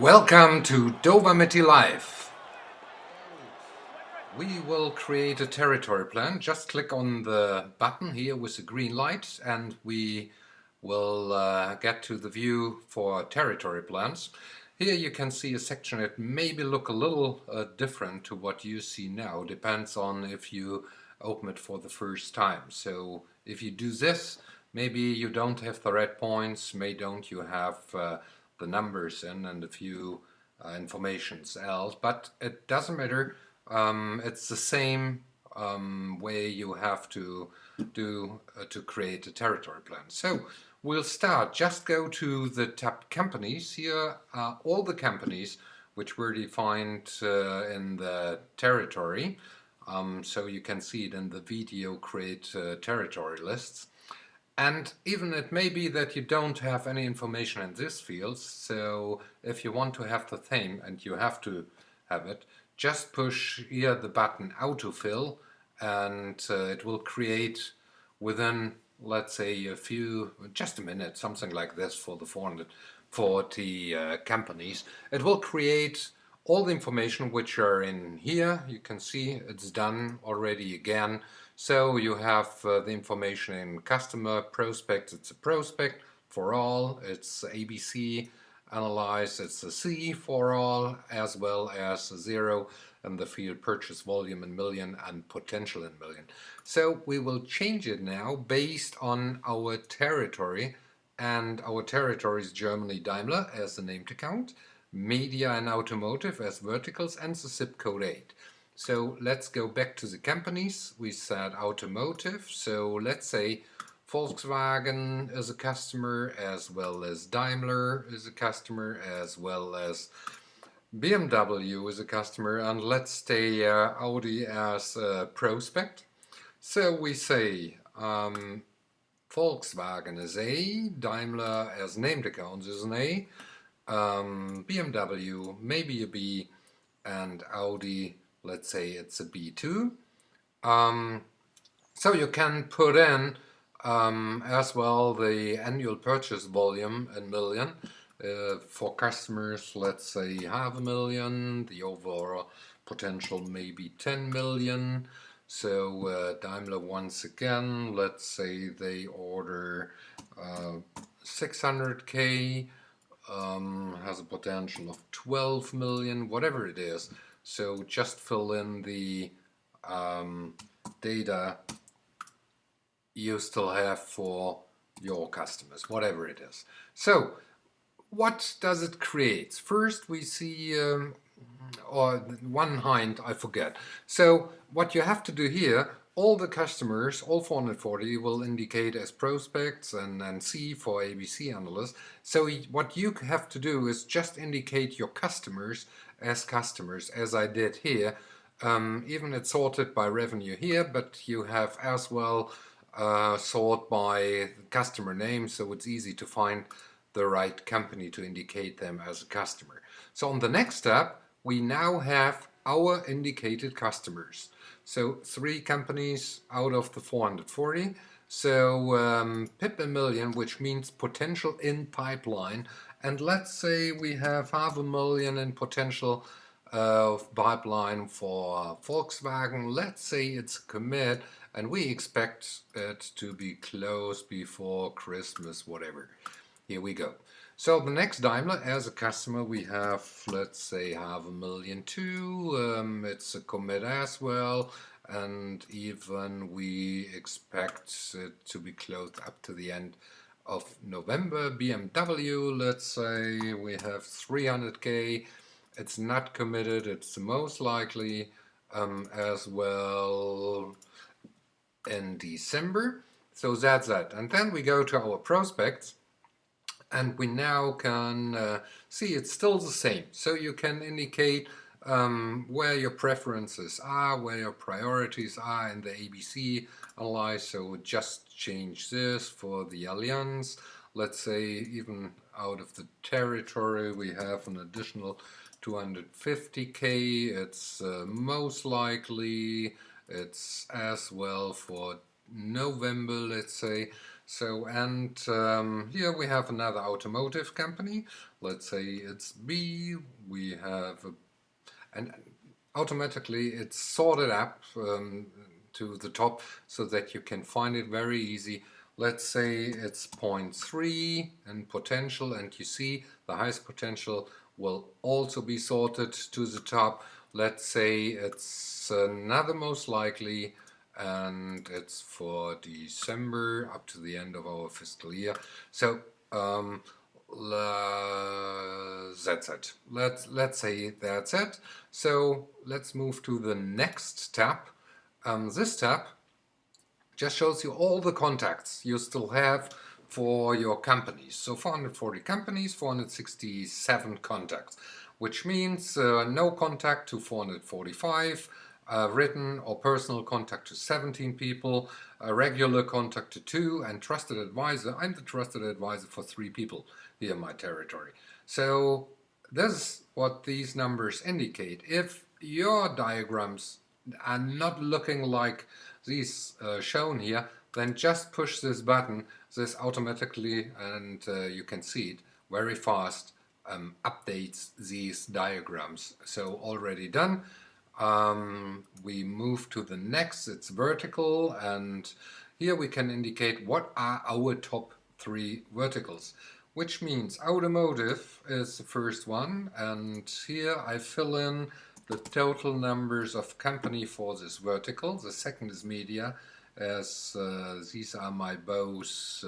Welcome to DoWaMyTi Live. We will create a territory plan. Just click on the button here with the green light and we will get to the view for territory plans. Here you can see a section that maybe look a little different to what you see now. Depends on if you open it for the first time. So if you do this, maybe you don't have the red points, maybe don't you have the numbers in and a few informations else, but it doesn't matter. It's the same way you have to do to create a territory plan. So we'll start. Just go to the tab companies. Here are all the companies which were defined in the territory. So you can see it in the video create territory lists. And even it may be that you don't have any information in this field, so if you want to have the theme, and you have to have it, just push here the button autofill and it will create within, let's say, just a minute, something like this for the 440 companies. It will create all the information which are in here. You can see it's done already again. So you have the information in customer, prospect, it's a prospect for all, it's ABC, analyze, it's a C for all, as well as a 0 in the field purchase volume in million and potential in million. So we will change it now based on our territory, and our territory is Germany Daimler as the named account, media and automotive as verticals, and the zip code 8. So let's go back to the companies. We said automotive, so let's say Volkswagen is a customer, as well as Daimler is a customer, as well as BMW is a customer, and let's stay Audi as a prospect. So we say Volkswagen is A, Daimler as named account is an A, BMW maybe a B, and Audi, let's say it's a B2. So you can put in as well the annual purchase volume in million. For customers, let's say 500,000, the overall potential maybe 10 million. So Daimler, once again, let's say they order 600k, has a potential of 12 million, whatever it is. So just fill in the data you still have for your customers, whatever it is. So what does it create? First we see, or one hint I forget. So what you have to do here, all the customers, all 440 will indicate as prospects and C for ABC analysts. So what you have to do is just indicate your customers, as I did here. Even it's sorted by revenue here, but you have as well sort by customer name, so it's easy to find the right company to indicate them as a customer. So on the next step, we now have our indicated customers. So 3 companies out of the 440. So PIP a million, which means potential in pipeline. And let's say we have 500,000 in potential pipeline for Volkswagen. Let's say it's a commit and we expect it to be closed before Christmas, whatever. Here we go. So the next Daimler as a customer we have, let's say 500,000 too. It's a commit as well, and even we expect it to be closed up to the end of November. BMW, let's say we have 300k. It's not committed, it's the most likely as well in December. So that's that. And then we go to our prospects. And we now can see it's still the same. So you can indicate where your preferences are, where your priorities are in the ABC analyze. So just change this for the Allianz. Let's say even out of the territory we have an additional 250k. It's most likely. It's as well for November, let's say. So, and here we have another automotive company. Let's say it's B. We have and automatically it's sorted up to the top so that you can find it very easy. Let's say it's 0.3 in potential, and you see the highest potential will also be sorted to the top. Let's say it's another most likely, and it's for December up to the end of our fiscal year. So that's it. Let's say that's it. So let's move to the next tab. This tab just shows you all the contacts you still have for your companies. So 440 companies, 467 contacts, which means no contact to 445, written or personal contact to 17 people, a regular contact to 2, and trusted advisor. I'm the trusted advisor for 3 people here in my territory. So this is what these numbers indicate. If your diagrams are not looking like these shown here, then just push this button. This automatically, and you can see it very fast, updates these diagrams. So already done. We move to the next. It's vertical, and here we can indicate what are our top 3 verticals, which means automotive is the first one, and here I fill in the total numbers of company for this vertical. The second is media, as these are my both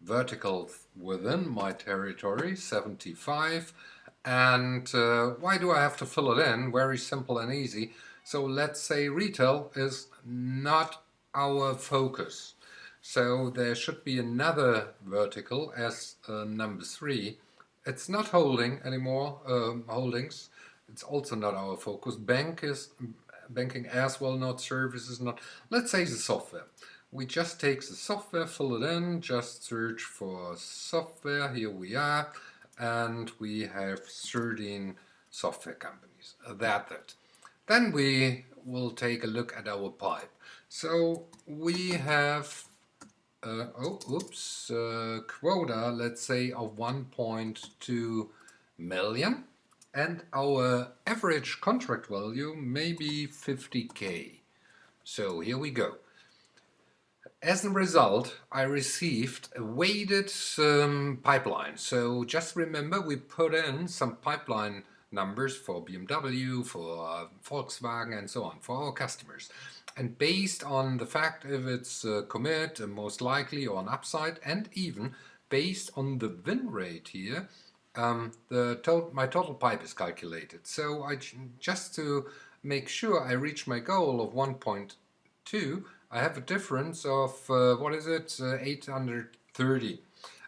verticals within my territory, 75. And why do I have to fill it in? Very simple and easy. So let's say retail is not our focus. So there should be another vertical as number 3. It's not holding anymore, holdings. It's also not our focus. Banking as well, not services, not. Let's say the software. We just take the software, fill it in, just search for software. Here we are, and we have 13 software companies. That's it. Then we will take a look at our pipe. So we have quota, let's say, of 1.2 million, and our average contract value may be 50K. So here we go. As a result, I received a weighted pipeline. So just remember, we put in some pipeline numbers for BMW, for Volkswagen, and so on, for our customers. And based on the fact if it's a commit, most likely, or an upside, and even based on the win rate here, my total pipe is calculated. So just to make sure I reach my goal of 1.2, I have a difference of, 830.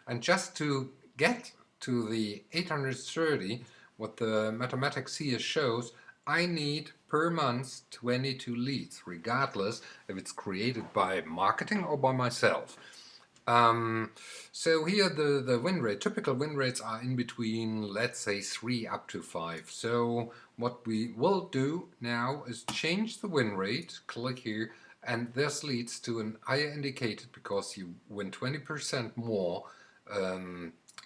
And just to get to the 830, what the mathematics here shows, I need per month 22 leads, regardless if it's created by marketing or by myself. So here the win rate, typical win rates are in between, let's say, 3 up to 5. So what we will do now is change the win rate, click here, and this leads to an higher indicated because you win 20% more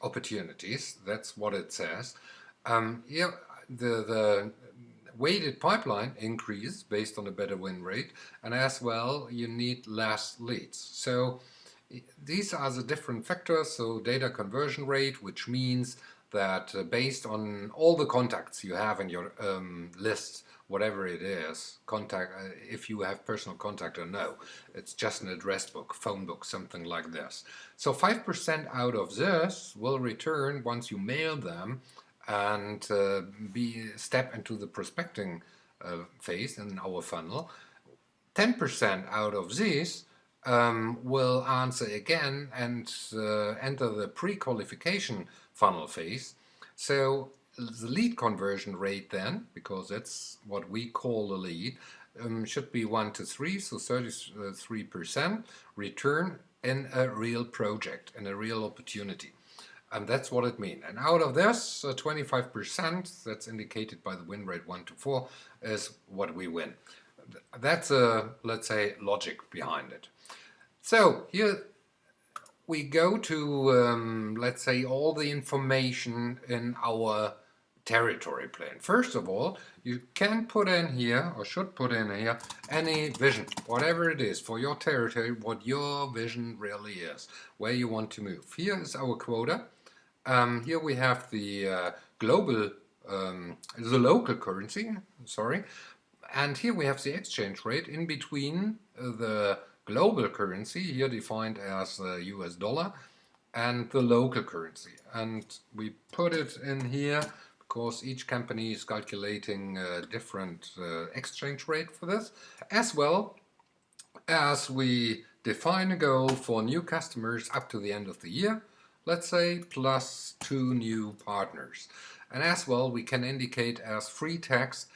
opportunities. That's what it says. Here the weighted pipeline increase based on a better win rate, and as well you need less leads. So these are the different factors. So data conversion rate, which means that based on all the contacts you have in your list, whatever it is, contact, if you have personal contact or no, it's just an address book, phone book, something like this. So 5% out of this will return once you mail them and step into the prospecting phase in our funnel. 10% out of these will answer again and enter the pre-qualification funnel phase. So the lead conversion rate then, because that's what we call the lead, should be 1 to 3, so 33% return in a real project, in a real opportunity. And that's what it means. And out of this, 25%, that's indicated by the win rate 1 to 4, is what we win. That's a, let's say, logic behind it. So here we go to, let's say, all the information in our territory plan. First of all, you can put in here, or should put in here, any vision, whatever it is for your territory, what your vision really is, where you want to move. Here is our quota. Here we have the global, the local currency, sorry, and here we have the exchange rate in between the global currency, here defined as the US dollar, and the local currency. And we put it in here because each company is calculating a different exchange rate for this, as well as we define a goal for new customers up to the end of the year, let's say plus 2 new partners. And as well, we can indicate as free text,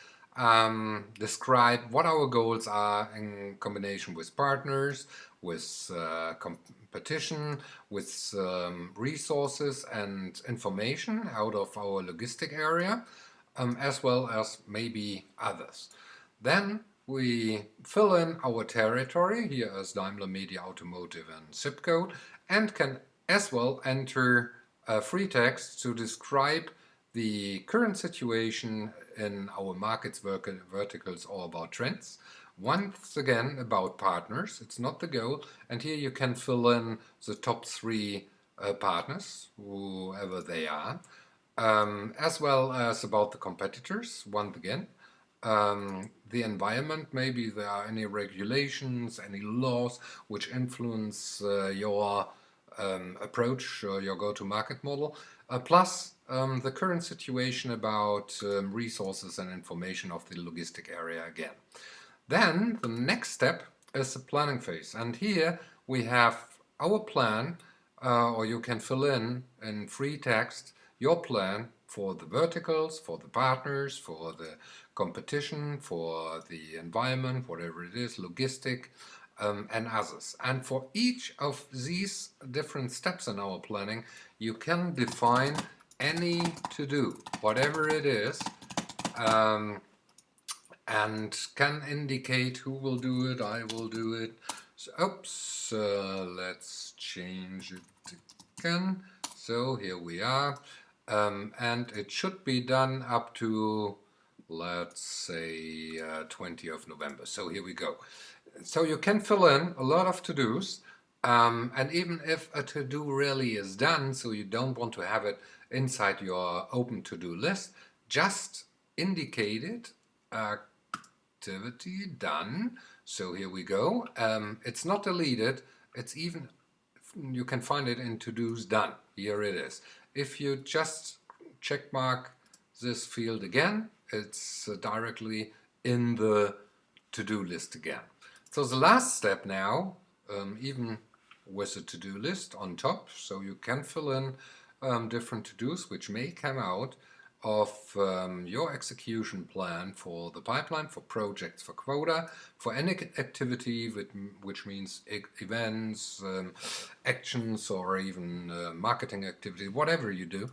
describe what our goals are in combination with partners, with competition, with resources and information out of our logistic area, as well as maybe others. Then we fill in our territory, here as Daimler Media Automotive and zip code, and can as well enter free text to describe the current situation in our markets verticals or about trends. Once again about partners, it's not the goal, and here you can fill in the top 3 partners, whoever they are, as well as about the competitors, once again. The environment, maybe there are any regulations, any laws which influence your approach, your go-to-market model, plus the current situation about resources and information of the logistic area again. Then the next step is the planning phase, and here we have our plan, or you can fill in free text your plan for the verticals, for the partners, for the competition, for the environment, whatever it is, logistic, and others. And for each of these different steps in our planning, you can define any to-do, whatever it is, and can indicate who will do it, I will do it. So, oops, let's change it again. So here we are, and it should be done up to, let's say, 20th of November. So here we go. So you can fill in a lot of to-dos, and even if a to-do really is done, so you don't want to have it inside your open to-do list, just indicate it, activity done. So here we go. It's not deleted, it's even, you can find it in to-dos done. Here it is. If you just check mark this field again, it's directly in the to-do list again. So the last step now, even with a to-do list on top, so you can fill in different to-dos which may come out of your execution plan for the pipeline, for projects, for quota, for any activity, which means events, actions, or even marketing activity, whatever you do.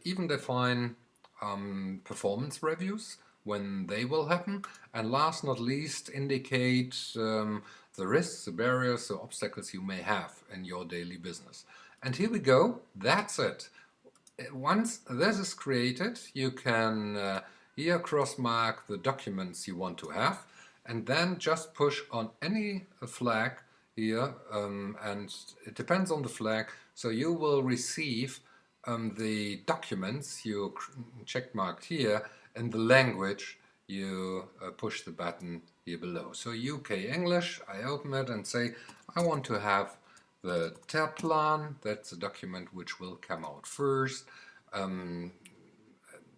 Even define performance reviews when they will happen, and last not least indicate the risks, the barriers, the obstacles you may have in your daily business. And here we go, that's it. Once this is created, you can here cross mark the documents you want to have, and then just push on any flag here, and it depends on the flag, so you will receive the documents you checkmarked here in the language you push the button here below. So UK English, I open it and say I want to have the tab plan, that's a document which will come out first.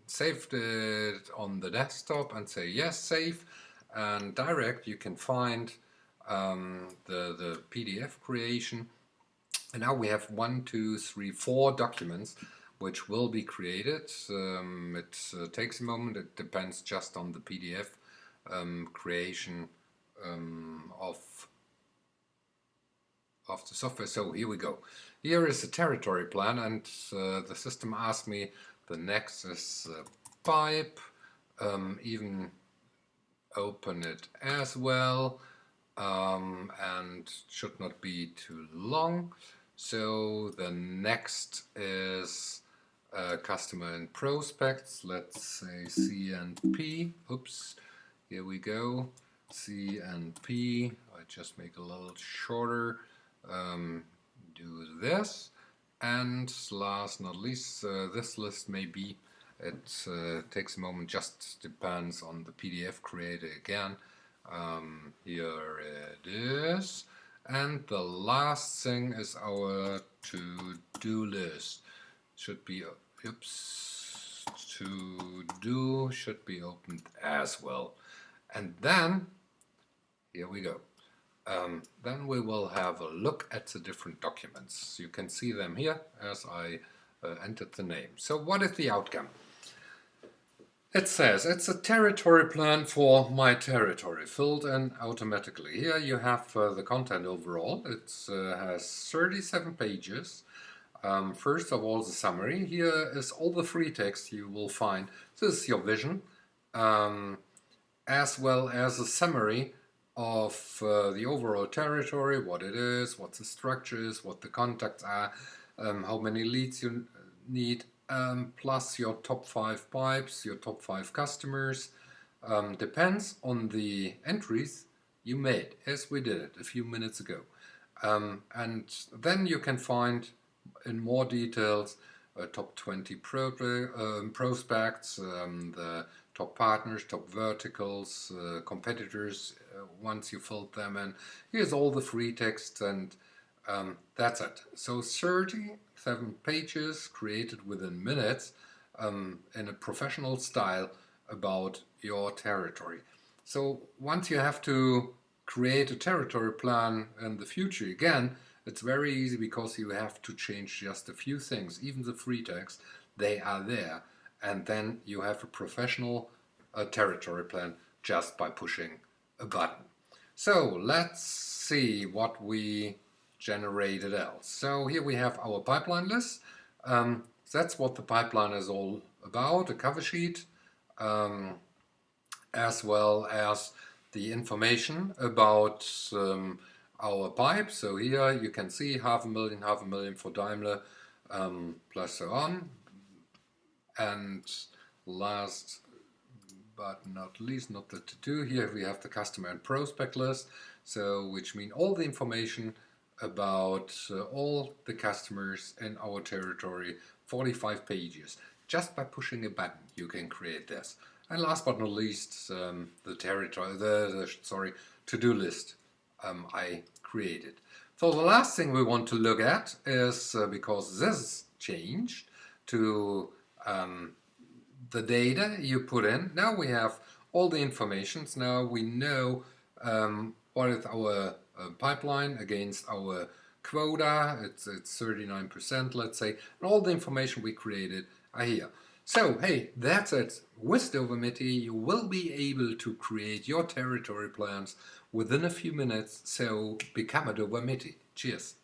Saved it on the desktop and say yes, save, and direct you can find the PDF creation. And now we have 1, 2, 3, 4 documents which will be created. It takes a moment, it depends just on the PDF creation of the software. So here we go. Here is the territory plan, and the system asked me the next is pipe, even open it as well, and should not be too long. So the next is customer and prospects. Let's say C and P. Oops, here we go. C and P. I just make a little shorter. Do this. And last not least, this list may be, it takes a moment, just depends on the PDF creator again. Here it is. And the last thing is our to-do list. Should be, oops, to-do should be opened as well. And then, here we go. Then we will have a look at the different documents. You can see them here as I entered the name. So what is the outcome? It says it's a territory plan for my territory, filled in automatically. Here you have the content overall. It has 37 pages. First of all, the summary. Here is all the free text you will find. This is your vision, as well as a summary of the overall territory, what it is, what the structure is, what the contacts are, how many leads you need, plus your top 5 pipes, your top 5 customers. Depends on the entries you made, as we did it a few minutes ago. And then you can find in more details top 20 prospects, the top partners, top verticals, competitors, once you filled them in. Here's all the free text, and that's it. So 37 pages created within minutes in a professional style about your territory. So once you have to create a territory plan in the future again, it's very easy because you have to change just a few things. Even the free text, they are there. And then you have a professional territory plan just by pushing a button. So let's see what we generated else. So here we have our pipeline list. That's what the pipeline is all about, a cover sheet, as well as the information about our pipe. So here you can see 500,000 for Daimler, plus so on. And last but not least, not the to-do, here we have the customer and prospect list, so which mean all the information about all the customers in our territory, 45 pages. Just by pushing a button you can create this. And last but not least, the to-do list I created. So the last thing we want to look at is, because this changed to the data you put in. Now we have all the information. Now we know what is our pipeline against our quota. It's 39%, let's say, and all the information we created are here. So hey, that's it. With DoWaMyTi you will be able to create your territory plans within a few minutes. So become a DoWaMyTi. Cheers.